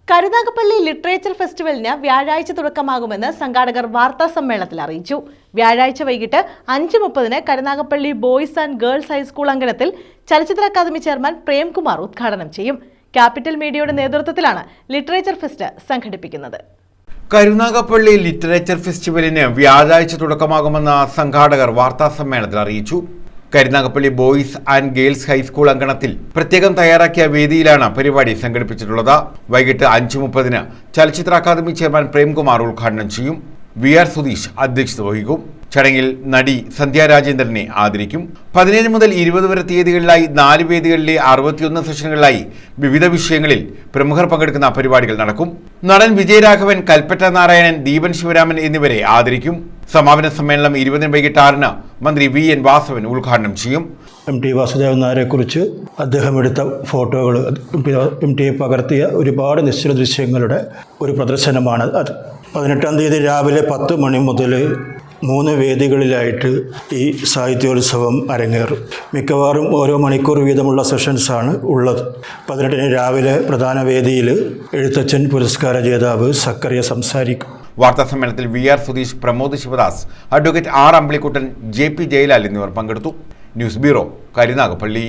Karunagappally literature ഫെസ്റ്റിവലിന് വ്യാഴാഴ്ച തുടക്കമാകുമെന്ന് സംഘാടകർ വാർത്താസമ്മേളനത്തിൽ അറിയിച്ചു. വ്യാഴാഴ്ച വൈകിട്ട് 5:30 Karunagappally boys and girls high school അങ്കണത്തിൽ ചലച്ചിത്ര അക്കാദമി ചെയർമാൻ പ്രേംകുമാർ ഉദ്ഘാടനം ചെയ്യും. ക്യാപിറ്റൽ മീഡിയയുടെ നേതൃത്വത്തിലാണ് ലിറ്ററേച്ചർ ഫെസ്റ്റ് സംഘടിപ്പിക്കുന്നത്. കരുനാഗപ്പള്ളി ലിറ്ററേച്ചർ ഫെസ്റ്റിവലിന് വ്യാഴാഴ്ച തുടക്കമാകുമെന്ന് സംഘാടകർ വാർത്താസമ്മേളനത്തിൽ അറിയിച്ചു. Karunagappally boys and girls high school അങ്കണത്തിൽ പ്രത്യേകം തയ്യാറാക്കിയ വേദിയിലാണ് പരിപാടി സംഘടിപ്പിച്ചിട്ടുള്ളത്. വൈകിട്ട് 5:30 ചലച്ചിത്ര അക്കാദമി ചെയർമാൻ പ്രേംകുമാർ ഉദ്ഘാടനം ചെയ്യും. VR സുധീഷ് അധ്യക്ഷത വഹിക്കും. ചടങ്ങിൽ നടി സന്ധ്യ രാജേന്ദ്രനെ ആദരിക്കും. 17 മുതൽ 20 വരെ തീയതികളിലായി 4 വേദികളിലെ 61 സെഷനുകളിലായി വിവിധ വിഷയങ്ങളിൽ പ്രമുഖർ പങ്കെടുക്കുന്ന പരിപാടികൾ നടക്കും. നടൻ വിജയരാഘവൻ, കൽപ്പറ്റ നാരായണൻ, ദീപൻ ശിവരാമൻ എന്നിവരെ ആദരിക്കും. സമാപന സമ്മേളനം 20 വൈകിട്ട് 6 മന്ത്രി VN വാസവൻ ഉദ്ഘാടനം ചെയ്യും. MT വാസുദേവൻ നായരെക്കുറിച്ച് അദ്ദേഹം എടുത്ത ഫോട്ടോകൾ, MT പകർത്തിയ ഒരുപാട് നിശ്ചല ദൃശ്യങ്ങളുടെ ഒരു പ്രദർശനമാണ് അത്. 18-ാം തീയതി രാവിലെ 10 മണി മുതൽ 3 വേദികളിലായിട്ട് ഈ സാഹിത്യോത്സവം അരങ്ങേറും. മിക്കവാറും ഓരോ മണിക്കൂർ വീതമുള്ള സെഷൻസാണ് ഉള്ളത്. 18-ന് രാവിലെ പ്രധാന വേദിയിൽ എഴുത്തച്ഛൻ പുരസ്കാര ജേതാവ് സക്കറിയ സംസാരിക്കും. വാർത്താസമ്മേളനത്തിൽ VR Sudheesh, Pramod Sivadas, advocate R Ambilikuttan, JP Jayalal എന്നിവർ പങ്കെടുത്തു. News bureau, Karunagappally.